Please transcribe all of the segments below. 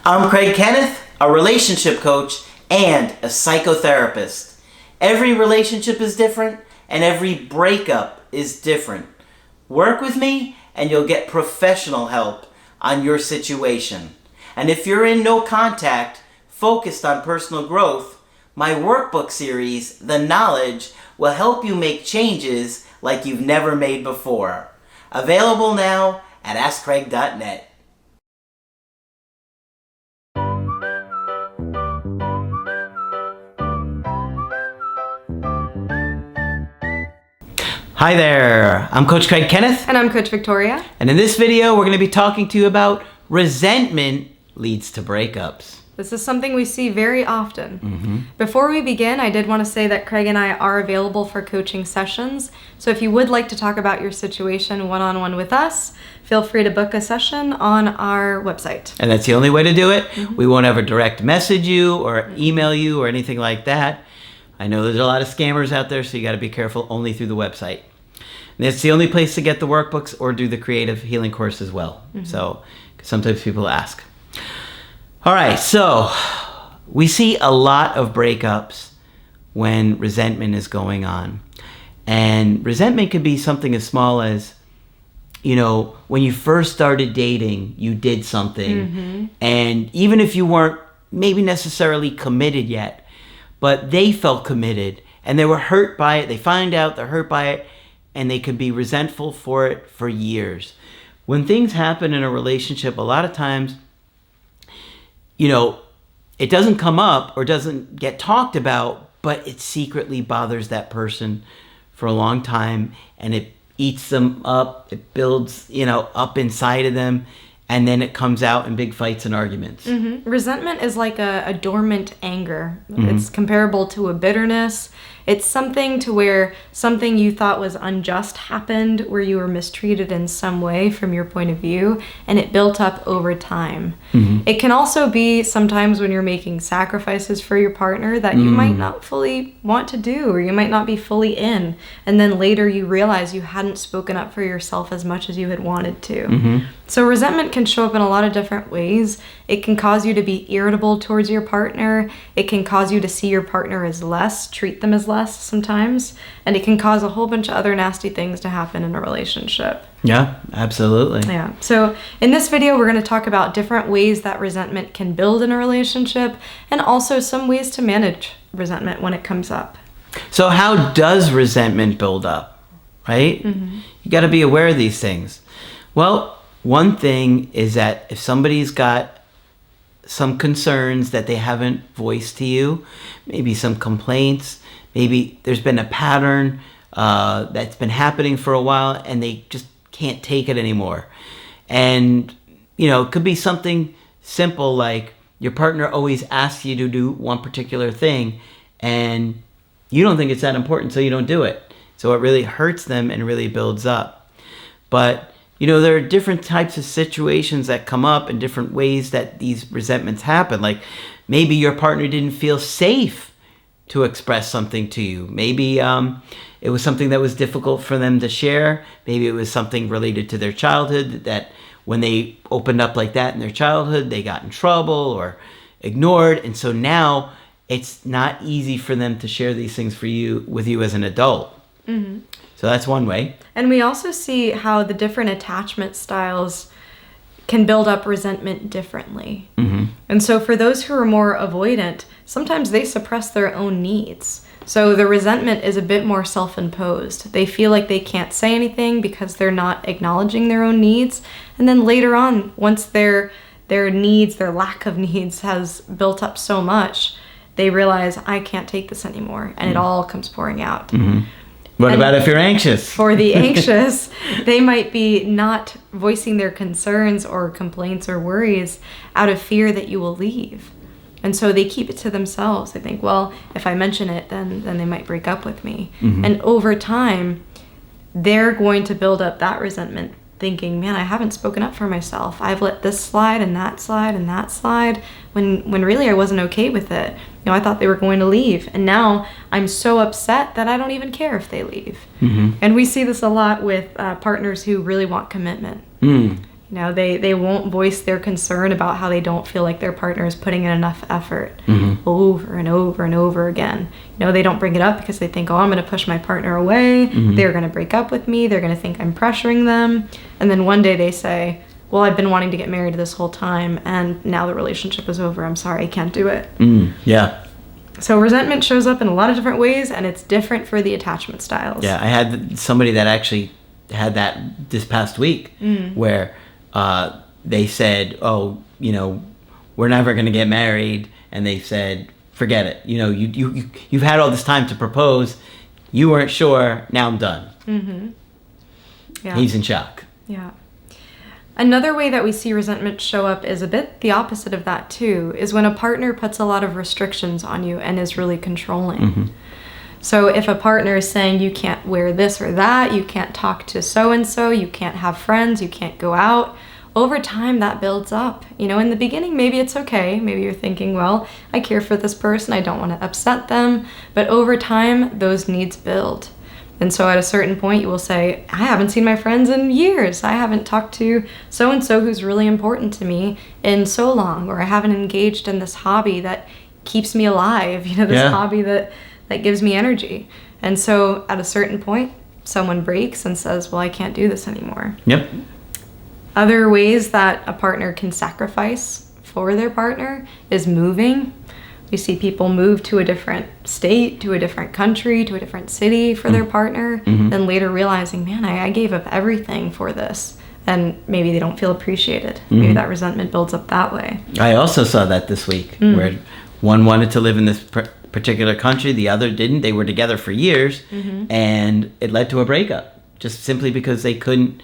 I'm Craig Kenneth, a relationship coach and a psychotherapist. Every relationship is different and every breakup is different. Work with me and you'll get professional help on your situation. And if you're in no contact, focused on personal growth, my workbook series, The Knowledge, will help you make changes like you've never made before. Available now at AskCraig.net. Hi there, I'm Coach Craig Kenneth. And I'm Coach Victoria. And in this video, we're going to be talking to you about resentment leads to breakups. This is something we see very often. Before we begin, I did want to say that Craig and I are available for coaching sessions. So if you would like to talk about your situation one-on-one with us, feel free to book a session on our website. And that's the only way to do it. We won't ever direct message you or email you or anything like that. I know there's a lot of scammers out there, so you got to be careful, only through the website. And it's the only place to get the workbooks or do the creative healing course as well. So sometimes people ask. All right, so we see a lot of breakups when resentment is going on. And resentment could be something as small as, you know, when you first started dating, you did something. And even if you weren't maybe necessarily committed yet, but they felt committed and they were hurt by it. They find out they're hurt by it and they could be resentful for it for years. When things happen in a relationship, a lot of times, you know, it doesn't come up or doesn't get talked about, but it secretly bothers that person for a long time and it eats them up. It builds, you know, up inside of them. And then it comes out in big fights and arguments. Resentment is like a dormant anger. It's comparable to a bitterness. It's something to where something you thought was unjust happened, where you were mistreated in some way from your point of view, and it built up over time. It can also be sometimes when you're making sacrifices for your partner that you might not fully want to do, or you might not be fully in, and then later you realize you hadn't spoken up for yourself as much as you had wanted to. So resentment can show up in a lot of different ways. It can cause you to be irritable towards your partner. It can cause you to see your partner as less, treat them as less sometimes. And it can cause a whole bunch of other nasty things to happen in a relationship. Yeah, absolutely. Yeah. So in this video, we're going to talk about different ways that resentment can build in a relationship and also some ways to manage resentment when it comes up. So how does resentment build up, right? You got to be aware of these things. Well, one thing is that if somebody's got some concerns that they haven't voiced to you, maybe some complaints, maybe there's been a pattern that's been happening for a while and they just can't take it anymore. And, you know, it could be something simple like your partner always asks you to do one particular thing and you don't think it's that important, so you don't do it. So it really hurts them and really builds up. But you know, there are different types of situations that come up and different ways that these resentments happen. Like maybe your partner didn't feel safe to express something to you. Maybe it was something that was difficult for them to share. Maybe it was something related to their childhood that when they opened up like that in their childhood, they got in trouble or ignored. And so now it's not easy for them to share these things with you as an adult. So that's one way. And we also see how the different attachment styles can build up resentment differently. And so for those who are more avoidant, sometimes they suppress their own needs. So the resentment is a bit more self-imposed. They feel like they can't say anything because they're not acknowledging their own needs. And then later on, once their needs, their lack of needs has built up so much, they realize, I can't take this anymore. And it all comes pouring out. What about if you're anxious? For the anxious, they might be not voicing their concerns or complaints or worries out of fear that you will leave. And so they keep it to themselves. They think, well, if I mention it, then they might break up with me. And over time, they're going to build up that resentment, thinking, man, I haven't spoken up for myself. I've let this slide and that slide and that slide when really I wasn't okay with it. You know, I thought they were going to leave. And now I'm so upset that I don't even care if they leave. And we see this a lot with partners who really want commitment. You You know, they won't voice their concern about how they don't feel like their partner is putting in enough effort over and over and over again. You know, they don't bring it up because they think, oh, I'm going to push my partner away. They're going to break up with me. They're going to think I'm pressuring them. And then one day they say, well, I've been wanting to get married this whole time, and now the relationship is over. I'm sorry, I can't do it. Yeah. So resentment shows up in a lot of different ways, and it's different for the attachment styles. Yeah, I had somebody that actually had that this past week where they said, oh, you know, we're never going to get married. And they said, forget it. You know, you've had all this time to propose. You weren't sure. Now I'm done. Yeah. He's in shock. Yeah. Another way that we see resentment show up is a bit the opposite of that too, is when a partner puts a lot of restrictions on you and is really controlling. So if a partner is saying you can't wear this or that, you can't talk to so-and-so, you can't have friends, you can't go out, over time that builds up. You know, in the beginning, maybe it's okay. Maybe you're thinking, well, I care for this person, I don't want to upset them. But over time, those needs build. And so at a certain point, you will say, I haven't seen my friends in years. I haven't talked to so-and-so who's really important to me in so long, or I haven't engaged in this hobby that keeps me alive, you know, this hobby that gives me energy. And so at a certain point, someone breaks and says, well, I can't do this anymore. Yep. Other ways that a partner can sacrifice for their partner is moving. We see people move to a different state, to a different country, to a different city for their partner, then later realizing, man, I gave up everything for this. And maybe they don't feel appreciated. Maybe that resentment builds up that way. I also saw that this week, where one wanted to live in this particular country, the other didn't. They were together for years, and it led to a breakup, just simply because they couldn't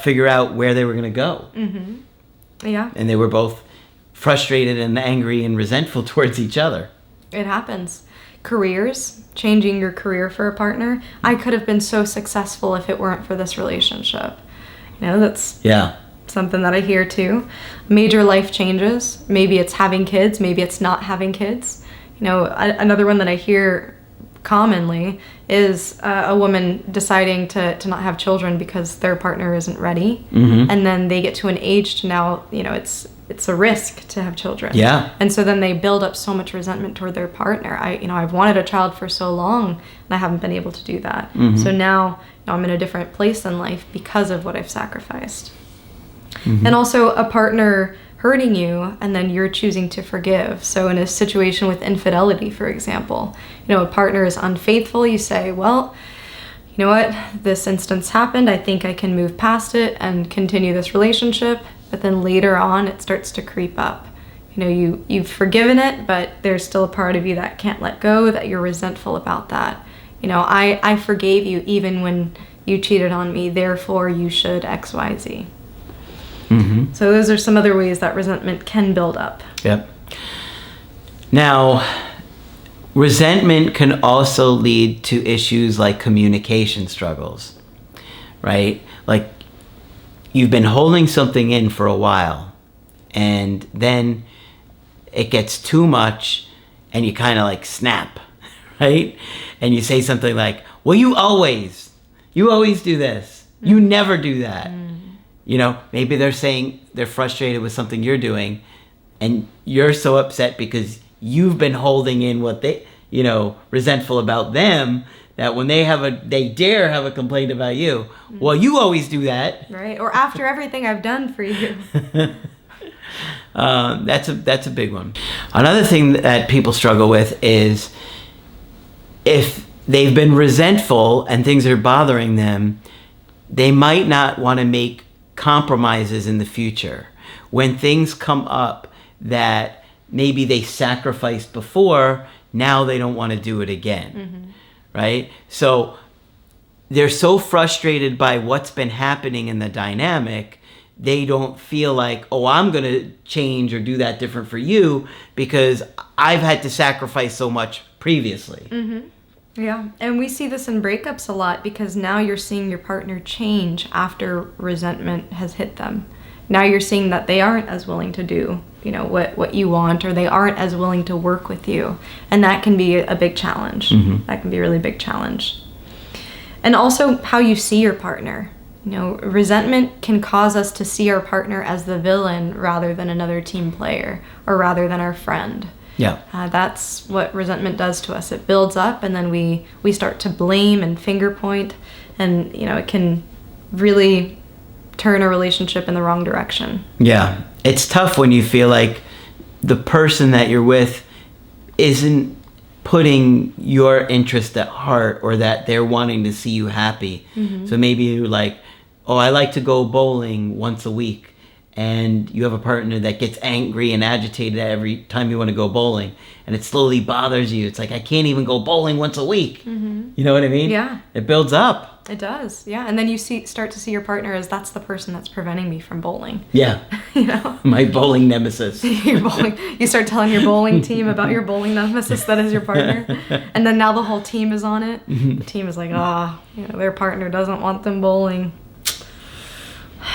figure out where they were going to go. Yeah. And they were both frustrated and angry and resentful towards each other. It happens. Careers, changing your career for a partner. I could have been so successful if it weren't for this relationship. You know, that's something that I hear too. Major life changes. Maybe it's having kids. Maybe it's not having kids. You know, another one that I hear commonly is a woman deciding to not have children because their partner isn't ready. And then they get to an age to now, you know, it's a risk to have children. Yeah. And so then they build up so much resentment toward their partner. I've wanted a child for so long and I haven't been able to do that. So now, I'm in a different place in life because of what I've sacrificed. And also a partner hurting you and then you're choosing to forgive. So in a situation with infidelity, for example, you know, a partner is unfaithful, you say, well, you know what, this instance happened, I think I can move past it and continue this relationship. But then later on, it starts to creep up. You know, you've forgiven it, but there's still a part of you that can't let go, that you're resentful about that. You know, I forgave you even when you cheated on me, therefore you should X, Y, Z. So those are some other ways that resentment can build up. Yep. Now, resentment can also lead to issues like communication struggles, right? Like, you've been holding something in for a while, and then it gets too much, and you kind of like snap, right? And you say something like, well, you always do this. You never do that. You know, maybe they're saying they're frustrated with something you're doing, and you're so upset because you've been holding in what they, you know, resentful about them, that when they dare have a complaint about you, well, you always do that. Right, or after everything I've done for you. That's a big one. Another thing that people struggle with is if they've been resentful and things are bothering them, they might not want to make compromises in the future. When things come up that maybe they sacrificed before, now they don't want to do it again. Right? So they're so frustrated by what's been happening in the dynamic, they don't feel like, oh, I'm going to change or do that different for you because I've had to sacrifice so much previously. Yeah, and we see this in breakups a lot because now you're seeing your partner change after resentment has hit them. Now you're seeing that they aren't as willing to do, you know, what you want, or they aren't as willing to work with you. And that can be a big challenge. That can be a really big challenge. And also how you see your partner. Resentment can cause us to see our partner as the villain rather than another team player or rather than our friend. Yeah. That's what resentment does to us. It builds up, and then we start to blame and finger point, and it can really turn a relationship in the wrong direction. Yeah. It's tough when you feel like the person that you're with isn't putting your interest at heart, or that they're wanting to see you happy. Mm-hmm. So maybe you're like, oh, I like to go bowling once a week. And you have a partner that gets angry and agitated every time you want to go bowling, and it slowly bothers you. It's like, I can't even go bowling once a week. Mm-hmm. You know what I mean? Yeah. It builds up. It does, yeah. And then you start to see your partner as that's the person that's preventing me from bowling. Yeah. My bowling nemesis. You start telling your bowling team about your bowling nemesis that is your partner. And then now the whole team is on it. Mm-hmm. The team is like, their partner doesn't want them bowling.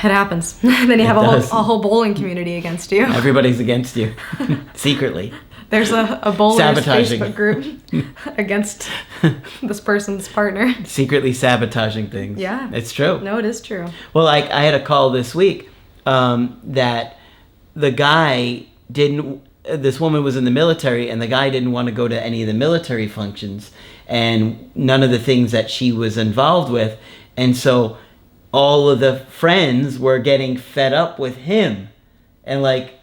It happens. Then you have a whole bowling community against you. Everybody's against you. Secretly. There's a bowler's Facebook group against this person's partner. Secretly sabotaging things. Yeah. It's true. No, it is true. Well, I had a call this week that the guy this woman was in the military, and the guy didn't want to go to any of the military functions and none of the things that she was involved with. And so all of the friends were getting fed up with him and like,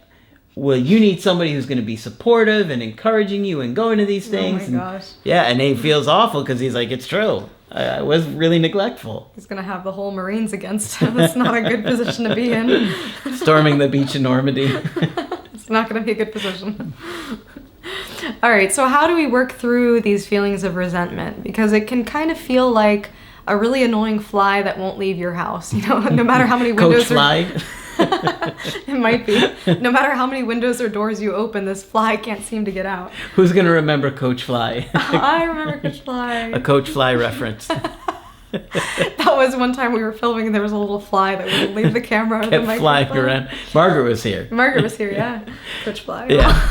well, you need somebody who's going to be supportive and encouraging you and going to these things. Oh my gosh. Yeah, and he feels awful because he's like, it's true. I was really neglectful. He's going to have the whole Marines against him. It's not a good position to be in. Storming the beach in Normandy. It's not going to be a good position. All right, so how do we work through these feelings of resentment? Because it can kind of feel like a really annoying fly that won't leave your house. No matter how many windows. Coach Fly. It might be. No matter how many windows or doors you open, this fly can't seem to get out. Who's gonna remember Coach Fly? I remember Coach Fly. A Coach Fly reference. That was one time we were filming, and there was a little fly that wouldn't leave the camera. Kept flying around. Margaret was here. Yeah. Coach Fly. Yeah.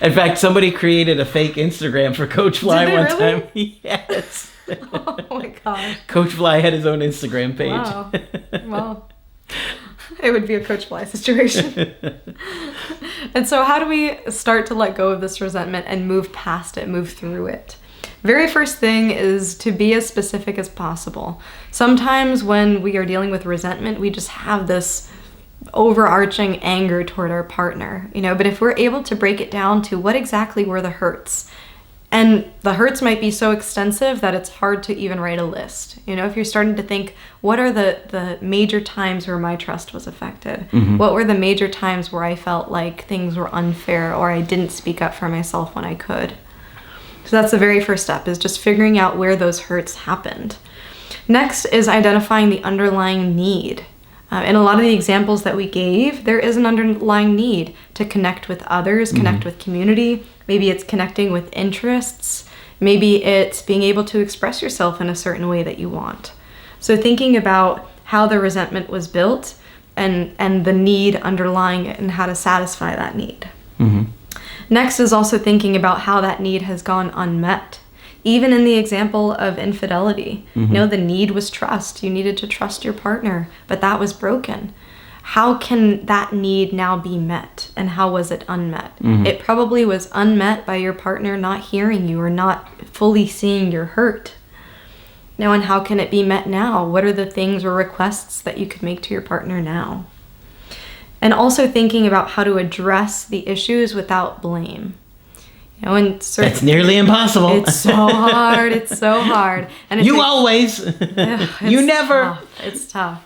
In fact, somebody created a fake Instagram for Coach Fly one time. Yes. Oh my gosh. Coach Fly had his own Instagram page. Wow. Well, it would be a Coach Fly situation. And so how do we start to let go of this resentment and move past it, move through it? Very first thing is to be as specific as possible. Sometimes when we are dealing with resentment, we just have this overarching anger toward our partner, but if we're able to break it down to what exactly were the hurts, and the hurts might be so extensive that it's hard to even write a list. If you're starting to think, what are the major times where my trust was affected? Mm-hmm. What were the major times where I felt like things were unfair or I didn't speak up for myself when I could? So that's the very first step, is just figuring out where those hurts happened. Next is identifying the underlying need. In a lot of the examples that we gave, there is an underlying need to connect with others, connect with community. Maybe it's connecting with interests. Maybe it's being able to express yourself in a certain way that you want. So thinking about how the resentment was built and the need underlying it and how to satisfy that need. Mm-hmm. Next is also thinking about how that need has gone unmet. Even in the example of infidelity, the need was trust. You needed to trust your partner, but that was broken. How can that need now be met? And how was it unmet? Mm-hmm. It probably was unmet by your partner not hearing you or not fully seeing your hurt. Now, and how can it be met now? What are the things or requests that you could make to your partner now? And also thinking about how to address the issues without blame. And that's nearly impossible. It's so hard. It's so hard. And you always. You never. Tough. It's tough.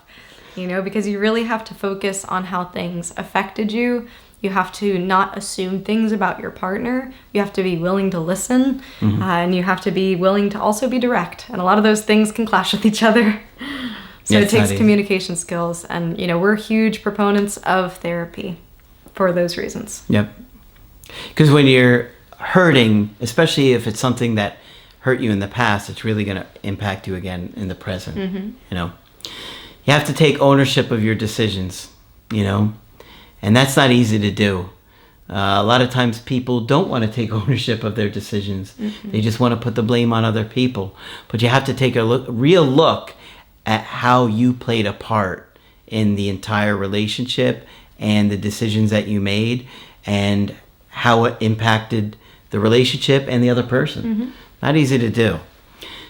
Because you really have to focus on how things affected you. You have to not assume things about your partner. You have to be willing to listen. And you have to be willing to also be direct. And a lot of those things can clash with each other. So it takes communication skills. And, we're huge proponents of therapy for those reasons. Yep. Because when you're hurting, especially if it's something that hurt you in the past, it's really going to impact you again in the present. Mm-hmm. You have to take ownership of your decisions, and that's not easy to do. A lot of times people don't want to take ownership of their decisions. Mm-hmm. They just want to put the blame on other people. But you have to take a real look at how you played a part in the entire relationship and the decisions that you made and how it impacted the relationship and the other person. Not easy to do.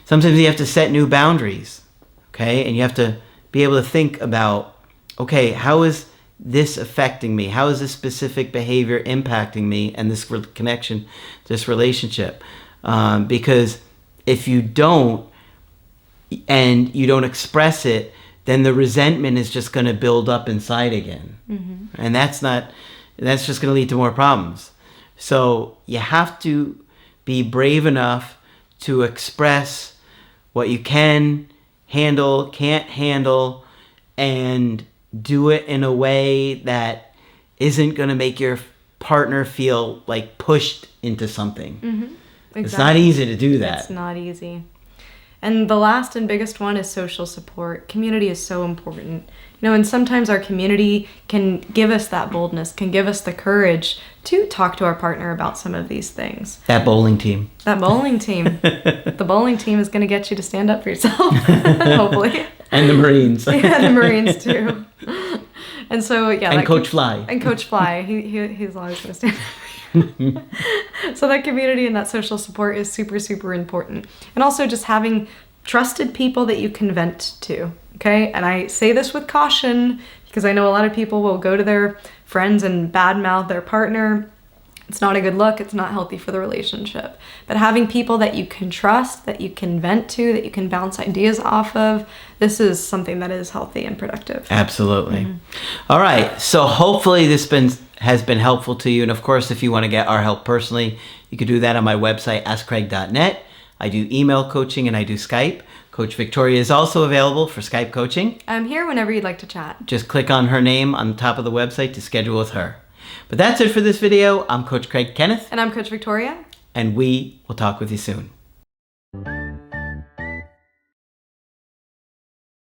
Sometimes you have to set new boundaries, okay? And you have to be able to think about, okay, how is this affecting me? How is this specific behavior impacting me and this connection, this relationship? Because if you don't, and you don't express it, then the resentment is just going to build up inside again. And that's just going to lead to more problems. So you have to be brave enough to express what you can handle, can't handle, and do it in a way that isn't going to make your partner feel like pushed into something. Exactly. It's not easy to do that. It's not easy. And the last and biggest one is social support. Community is so important. You know, and sometimes our community can give us that boldness, can give us the courage to talk to our partner about some of these things. That bowling team. That bowling team. The bowling team is going to get you to stand up for yourself, hopefully. And the Marines. Yeah, the Marines too. And so, yeah. And Coach Fly. And Coach Fly. He's always going to stand up. So that community and that social support is super, super important. And also just having trusted people that you can vent to, okay? And I say this with caution because I know a lot of people will go to their friends and badmouth their partner. It's not a good look. It's not healthy for the relationship. But having people that you can trust, that you can vent to, that you can bounce ideas off of, this is something that is healthy and productive. Absolutely. All right. So hopefully this has been helpful to you. And of course, if you want to get our help personally, you can do that on my website, askcraig.net. I do email coaching and I do Skype. Coach Victoria is also available for Skype coaching. I'm here whenever you'd like to chat. Just click on her name on the top of the website to schedule with her. But that's it for this video. I'm Coach Craig Kenneth. And I'm Coach Victoria. And we will talk with you soon.